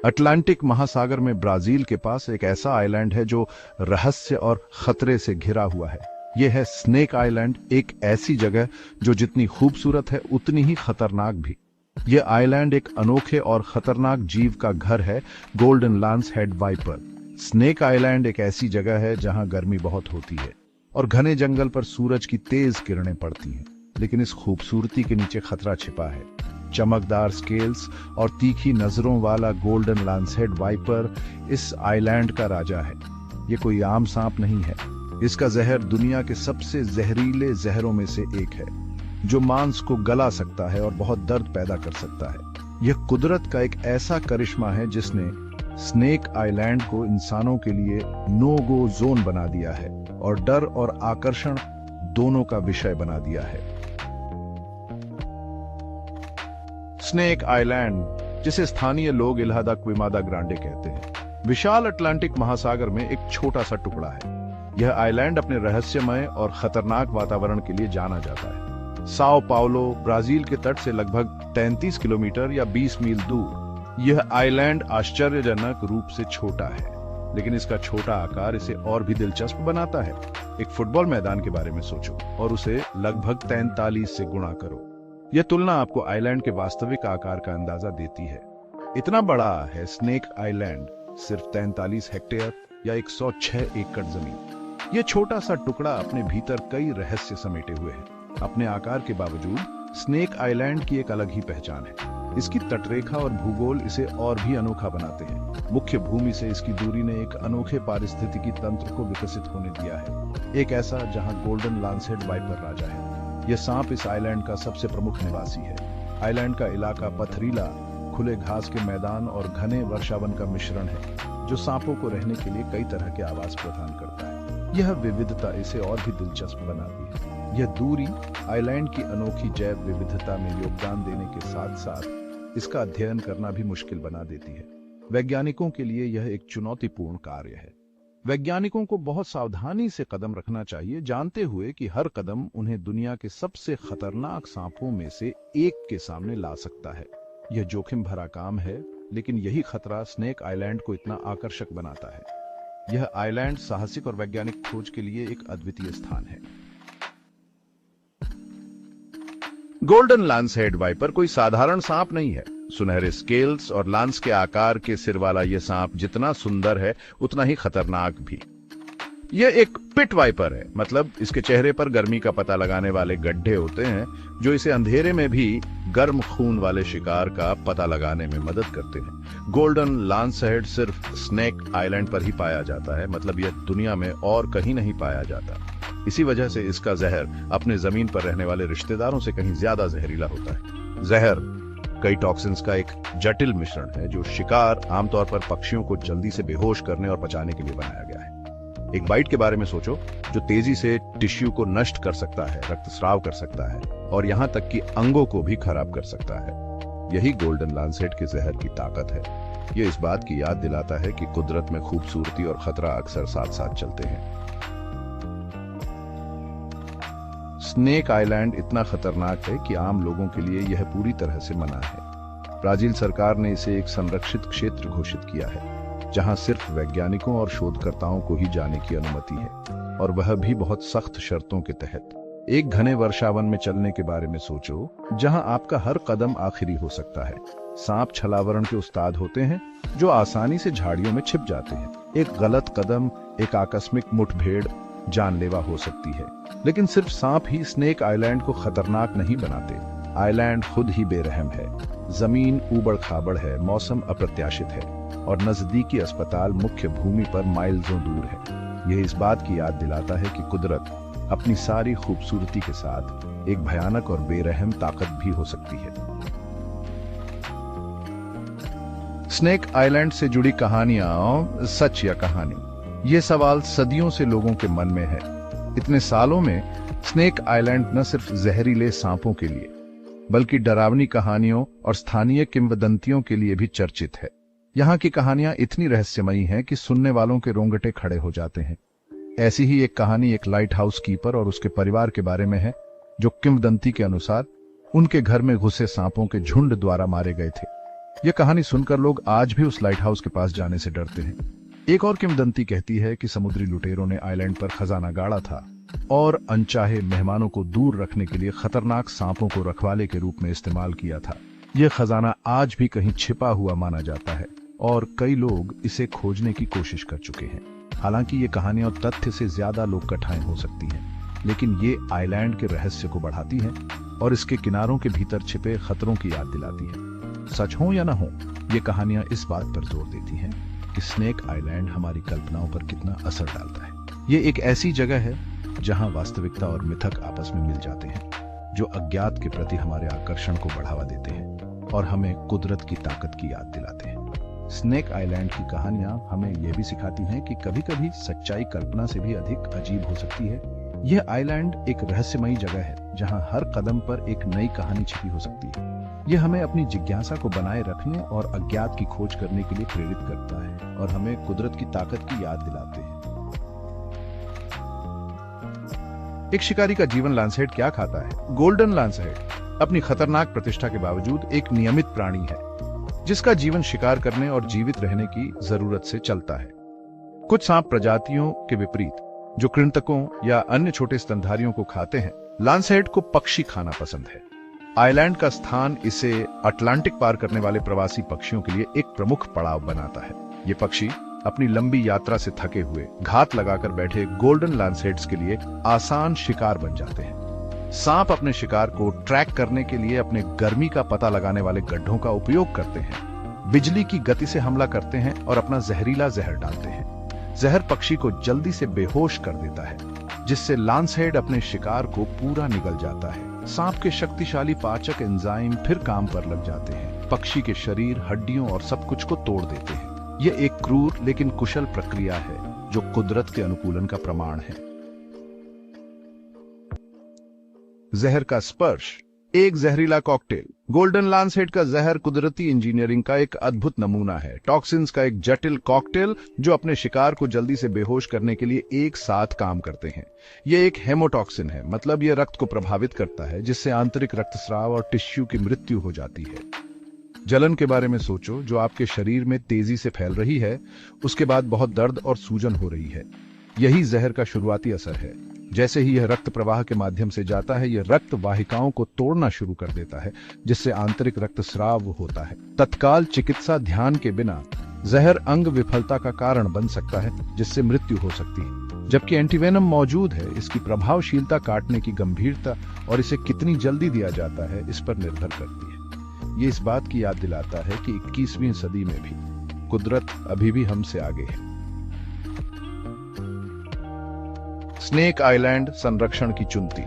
Atlantic महासागर में Brazil के पास एक ऐसा आइलैंड है जो रहस्य और खतरे से घिरा हुआ है। यह है स्नेक आइलैंड, एक ऐसी जगह जो जितनी खूबसूरत है उतनी ही खतरनाक भी। यह आइलैंड एक अनोखे और खतरनाक जीव का घर है, golden lancehead viper. Snake island एक ऐसी जगह है जहां गर्मी बहुत होती है और घने जंगल पर सूरज की तेज किरणें पड़ती हैं, लेकिन इस खूबसूरती के नीचे खतरा छिपा है। चमकदार स्केल्स और तीखी नजरों वाला गोल्डन लांसहेड वाइपर इस आइलैंड का राजा है। ये कोई आम सांप नहीं है। इसका जहर दुनिया के सबसे जहरीले जहरों में से एक है, जो मांस को गला सकता है और बहुत दर्द पैदा कर सकता है। यह कुदरत का एक ऐसा करिश्मा है जिसने स्नेक आइलैंड को इंसानों के लिए नो गो जोन बना दिया है और डर और आकर्षण दोनों का विषय बना दिया है। स्नेक आइलैंड, जिसे स्थानीय लोग इल्हादा क्विमादा ग्रांडे कहते हैं, विशाल अटलांटिक महासागर में एक छोटा सा टुकड़ा है। यह आइलैंड अपने रहस्यमय और खतरनाक वातावरण के लिए जाना जाता है। साओ पाउलो, ब्राजील के तट से लगभग 33 किलोमीटर या 20 मील दूर, यह आइलैंड आश्चर्यजनक रूप से छोटा है, लेकिन इसका छोटा आकार इसे और भी दिलचस्प बनाता है। एक फुटबॉल मैदान के बारे में सोचो और उसे लगभग 43 से गुणा करो। यह तुलना आपको आइलैंड के वास्तविक आकार का अंदाजा देती है। इतना बड़ा है स्नेक आइलैंड, सिर्फ 43 हेक्टेयर या 106 एकड़ जमीन। यह छोटा सा टुकड़ा अपने भीतर कई रहस्य समेटे हुए है। अपने आकार के बावजूद स्नेक आइलैंड की एक अलग ही पहचान है। इसकी तटरेखा और भूगोल इसे और भी अनोखा बनाते हैं। मुख्य भूमि से इसकी दूरी ने एक अनोखे पारिस्थितिकी तंत्र को विकसित होने दिया है, एक ऐसा जहां गोल्डन लांसहेड वाइपर राजा है। यह सांप इस आइलैंड का सबसे प्रमुख निवासी है। आइलैंड का इलाका पथरीला, खुले घास के मैदान और घने वर्षावन का मिश्रण है, जो सांपों को रहने के लिए कई तरह के आवास प्रदान करता है। यह विविधता इसे और भी दिलचस्प बनाती है। यह दूरी आइलैंड की अनोखी जैव विविधता में योगदान देने के साथ साथ इसका अध्ययन करना भी मुश्किल बना देती है। वैज्ञानिकों के लिए यह एक चुनौतीपूर्ण कार्य है। वैज्ञानिकों को बहुत सावधानी से कदम रखना चाहिए, जानते हुए कि हर कदम उन्हें दुनिया के सबसे खतरनाक सांपों में से एक के सामने ला सकता है। यह जोखिम भरा काम है, लेकिन यही खतरा स्नेक आइलैंड को इतना आकर्षक बनाता है। यह आइलैंड साहसिक और वैज्ञानिक खोज के लिए एक अद्वितीय स्थान है। गोल्डन लांसहेड वाइपर कोई साधारण सांप नहीं है। सुनहरे स्केल्स और लांस के आकार के सिर वाला यह सांप जितना सुंदर है उतना ही खतरनाक भी। यह एक पिट वाइपर है, मतलब इसके चेहरे पर गर्मी का पता लगाने वाले गड्ढे होते हैं, जो इसे अंधेरे में भी गर्म खून वाले शिकार का पता लगाने में मदद करते हैं। गोल्डन लांसहेड सिर्फ स्नेक आइलैंड पर ही पाया जाता है, मतलब यह दुनिया में और कहीं नहीं पाया जाता। इसी वजह से इसका जहर अपने जमीन पर रहने वाले रिश्तेदारों से कहीं ज्यादा जहरीला होता है। जहर कई टॉक्सिन्स का एक जटिल मिश्रण है, जो शिकार आमतौर पर पक्षियों को जल्दी से बेहोश करने और पचाने के लिए बनाया गया है। एक बाइट के बारे में सोचो, जो तेजी से टिश्यू को नष्ट कर सकता है, रक्तस्राव कर सकता है और यहां तक कि अंगों को भी खराब कर सकता है। यही गोल्डन लांसहेड के जहर की ताकत है। यह इस बात की याद दिलाता है कि कुदरत में खूबसूरती और खतरा अक्सर साथ साथ चलते हैं। स्नेक आइलैंड इतना खतरनाक है कि आम लोगों के लिए यह पूरी तरह से मना है। ब्राजील सरकार ने इसे एक संरक्षित क्षेत्र घोषित किया है, जहां सिर्फ वैज्ञानिकों और शोधकर्ताओं को ही जाने की अनुमति है, और वह भी बहुत सख्त शर्तों के तहत। एक घने वर्षावन में चलने के बारे में सोचो, जहां आपका हर कदम आखिरी हो सकता है। सांप छलावरण के उस्ताद होते हैं, जो आसानी से झाड़ियों में छिप जाते हैं। एक गलत कदम, एक आकस्मिक मुठभेड़ जानलेवा हो सकती है। लेकिन सिर्फ सांप ही स्नेक आइलैंड को खतरनाक नहीं बनाते। आइलैंड खुद ही बेरहम है। जमीन ऊबड़ खाबड़ है, मौसम अप्रत्याशित है और नजदीकी अस्पताल मुख्य भूमि पर माइल्सों दूर है। यह इस बात की याद दिलाता है कि कुदरत अपनी सारी खूबसूरती के साथ एक भयानक और बेरहम ताकत भी हो सकती है। स्नेक आइलैंड से जुड़ी कहानियां सच या कहानी, ये सवाल सदियों से लोगों के मन में है। इतने सालों में स्नेक आइलैंड न सिर्फ जहरीले सांपों के लिए, बल्कि डरावनी कहानियों और स्थानीय किंवदंतियों के लिए भी चर्चित है। यहाँ की कहानियां इतनी रहस्यमयी हैं कि सुनने वालों के रोंगटे खड़े हो जाते हैं। ऐसी ही एक कहानी एक लाइट हाउस कीपर और उसके परिवार के बारे में है, जो किंवदंती के अनुसार उनके घर में घुसे सांपों के झुंड द्वारा मारे गए थे। यह कहानी सुनकर लोग आज भी उस लाइट हाउस के पास जाने से डरते हैं। एक और किंवदंती कहती है कि समुद्री लुटेरों ने आइलैंड पर खजाना गाड़ा था और अनचाहे मेहमानों को दूर रखने के लिए खतरनाक सांपों को रखवाले के रूप में इस्तेमाल किया था। यह खजाना आज भी कहीं छिपा हुआ माना जाता है और कई लोग इसे खोजने की कोशिश कर चुके हैं। हालांकि ये कहानियां और तथ्य से ज्यादा लोक कथाएं हो सकती हैं, लेकिन ये आइलैंड के रहस्य को बढ़ाती हैं और इसके किनारों के भीतर छिपे खतरों की याद दिलाती है। सच हो या ना हो, ये कहानियां इस बात पर जोर देती हैं कि स्नेक आइलैंड हमारी कल्पनाओं पर कितना असर डालता है। ये एक ऐसी जगह है जहां वास्तविकता और मिथक आपस में मिल जाते हैं, जो अज्ञात के प्रति हमारे आकर्षण को बढ़ावा देते हैं और हमें कुदरत की ताकत की याद दिलाते हैं। स्नेक आइलैंड की कहानियां हमें यह भी सिखाती हैं कि कभी-कभी सच्चाई कल्पना से भी अधिक अजीब हो सकती है। यह आइलैंड एक रहस्यमयी जगह है जहां हर कदम पर एक नई कहानी छिपी हो सकती है। यह हमें अपनी जिज्ञासा को बनाए रखने और अज्ञात की खोज करने के लिए प्रेरित करता है और हमें कुदरत की ताकत की याद दिलाते हैं। एक शिकारी का जीवन लांसहेड क्या खाता है? गोल्डन लांसहेड अपनी खतरनाक प्रतिष्ठा के बावजूद एक नियमित प्राणी है जिसका जीवन शिकार करने और जीवित रहने की जरूरत से चलता है। कुछ सांप प्रजातियों के विपरीत जो कृंतकों या अन्य छोटे स्तनधारियों को खाते हैं, लांसहेड को पक्षी खाना पसंद है। आइलैंड का स्थान इसे अटलांटिक पार करने वाले प्रवासी पक्षियों के लिए एक प्रमुख पड़ाव बनाता है। ये पक्षी अपनी लंबी यात्रा से थके हुए घात लगाकर बैठे गोल्डन लांसहेड्स के लिए आसान शिकार बन जाते हैं। सांप अपने शिकार को ट्रैक करने के लिए अपने गर्मी का पता लगाने वाले गड्ढों का उपयोग करते हैं, बिजली की गति से हमला करते हैं और अपना जहरीला जहर डालते हैं। जहर पक्षी को जल्दी से बेहोश कर देता है, जिससे लांसहेड अपने शिकार को पूरा निगल जाता है। सांप के शक्तिशाली पाचक एंजाइम फिर काम पर लग जाते हैं, पक्षी के शरीर, हड्डियों और सब कुछ को तोड़ देते हैं। यह एक क्रूर लेकिन कुशल प्रक्रिया है जो कुदरत के अनुकूलन का प्रमाण है। जहर का स्पर्श, एक जहरीला कॉकटेल। गोल्डन लांसहेड का जहर कुदरती इंजीनियरिंग का एक अद्भुत नमूना है। टॉक्सिन्स का एक जटिल कॉकटेल जो अपने शिकार को जल्दी से बेहोश करने के लिए एक साथ काम करते हैं। यह एक हेमोटॉक्सिन है, मतलब यह रक्त को प्रभावित करता है, जिससे आंतरिक रक्तस्राव और टिश्यू की मृत्यु हो जाती है। जलन के बारे में सोचो, जो आपके शरीर में तेजी से फैल रही है, उसके बाद बहुत दर्द और सूजन हो रही है। यही जहर का शुरुआती असर है। जैसे ही यह रक्त प्रवाह के माध्यम से जाता है, यह रक्त वाहिकाओं को तोड़ना शुरू कर देता है, जिससे आंतरिक रक्तस्राव होता है। तत्काल चिकित्सा ध्यान के बिना जहर अंग विफलता का कारण बन सकता है, जिससे मृत्यु हो सकती है। जबकि एंटीवेनम मौजूद है, इसकी प्रभावशीलता, काटने की गंभीरता और इसे कितनी जल्दी दिया जाता है, इस पर निर्भर करती है। ये इस बात की याद दिलाता है कि 21वीं सदी में भी कुदरत अभी भी हमसे आगे है। स्नेक आइलैंड संरक्षण की चुनौती।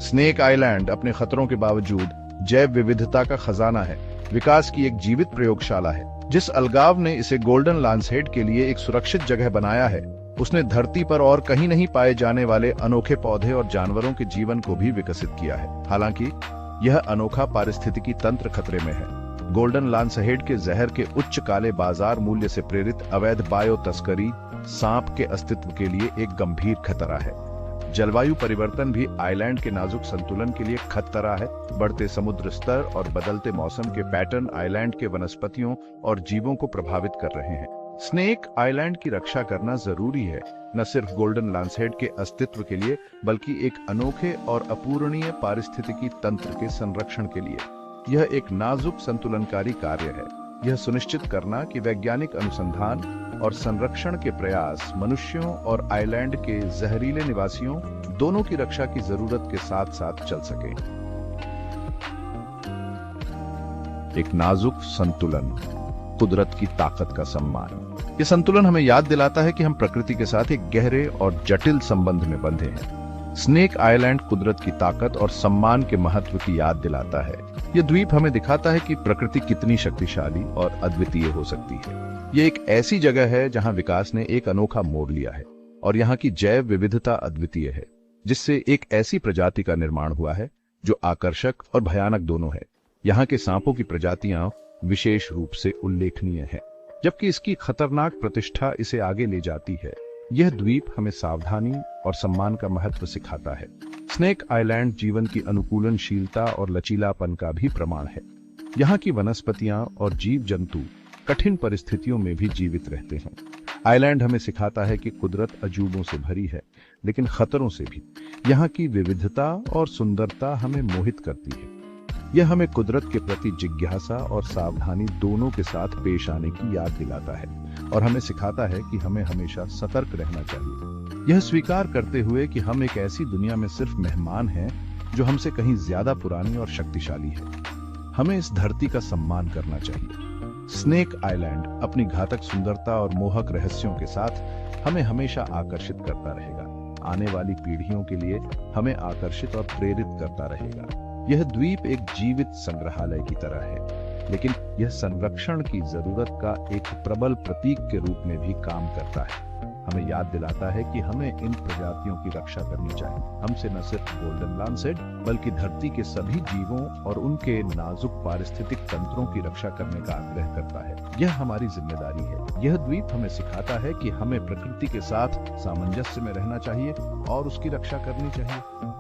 स्नेक आइलैंड अपने खतरों के बावजूद जैव विविधता का खजाना है, विकास की एक जीवित प्रयोगशाला है। जिस अलगाव ने इसे गोल्डन लांसहेड के लिए एक सुरक्षित जगह बनाया है, उसने धरती पर और कहीं नहीं पाए जाने वाले अनोखे पौधे और जानवरों के जीवन को भी विकसित किया है। हालांकि यह अनोखा पारिस्थितिकी तंत्र खतरे में है। गोल्डन लांसहेड के जहर के उच्च काले बाजार मूल्य से प्रेरित अवैध बायो तस्करी सांप के अस्तित्व के लिए एक गंभीर खतरा है। जलवायु परिवर्तन भी आइलैंड के नाजुक संतुलन के लिए खतरा है। बढ़ते समुद्र स्तर और बदलते मौसम के पैटर्न आइलैंड के वनस्पतियों और जीवों को प्रभावित कर रहे हैं। स्नेक आइलैंड की रक्षा करना जरूरी है, न सिर्फ गोल्डन लांसहेड के अस्तित्व के लिए, बल्कि एक अनोखे और अपूरणीय पारिस्थितिकी तंत्र के संरक्षण के लिए। यह एक नाजुक संतुलनकारी कार्य है। यह सुनिश्चित करना कि वैज्ञानिक अनुसंधान और संरक्षण के प्रयास मनुष्यों और आइलैंड के जहरीले निवासियों दोनों की रक्षा की जरूरत के साथ साथ चल सके। एक नाजुक संतुलन, कुदरत की ताकत का सम्मान। यह संतुलन हमें याद दिलाता है कि हम प्रकृति के साथ एक गहरे और जटिल संबंध में बंधे हैं। स्नेक आइलैंड कुदरत की ताकत और सम्मान के महत्व की याद दिलाता है। यह द्वीप हमें दिखाता है कि प्रकृति कितनी शक्तिशाली और अद्वितीय हो सकती है। यह एक ऐसी जगह है जहां विकास ने एक अनोखा मोड़ लिया है और यहाँ की जैव विविधता अद्वितीय है, जिससे एक ऐसी प्रजाति का निर्माण हुआ है जो आकर्षक और भयानक दोनों है। यहाँ के सांपों की प्रजातियां विशेष रूप से उल्लेखनीय है, जबकि इसकी खतरनाक प्रतिष्ठा इसे आगे ले जाती है। यह द्वीप हमें सावधानी और सम्मान का महत्व सिखाता है। स्नेक आइलैंड जीवन की अनुकूलनशीलता और लचीलापन का भी प्रमाण है। यहाँ की वनस्पतियां और जीव जंतु कठिन परिस्थितियों में भी जीवित रहते हैं। आइलैंड हमें सिखाता है कि कुदरत अजूबों से भरी है, लेकिन खतरों से भी। यहाँ की विविधता और सुंदरता हमें मोहित करती है। यह हमें कुदरत के प्रति जिज्ञासा और सावधानी दोनों के साथ पेश आने की याद दिलाता है और हमें सिखाता है कि हमें हमेशा सतर्क रहना चाहिए। यह स्वीकार करते हुए कि हम एक ऐसी दुनिया में सिर्फ मेहमान हैं जो हमसे कहीं ज्यादा पुरानी और शक्तिशाली है, हमें इस धरती का सम्मान करना चाहिए। स्नेक आइलैंड अपनी घातक सुंदरता और मोहक रहस्यों के साथ हमें हमेशा आकर्षित करता रहेगा, आने वाली पीढ़ियों के लिए हमें आकर्षित और प्रेरित करता रहेगा। यह द्वीप एक जीवित संग्रहालय की तरह है, लेकिन यह संरक्षण की जरूरत का एक प्रबल प्रतीक के रूप में भी काम करता है। हमें याद दिलाता है कि हमें इन प्रजातियों की रक्षा करनी चाहिए। हमसे न सिर्फ गोल्डन लांसेट बल्कि धरती के सभी जीवों और उनके नाजुक पारिस्थितिक तंत्रों की रक्षा करने का आग्रह करता है। यह हमारी जिम्मेदारी है। यह द्वीप हमें सिखाता है कि हमें प्रकृति के साथ सामंजस्य में रहना चाहिए और उसकी रक्षा करनी चाहिए।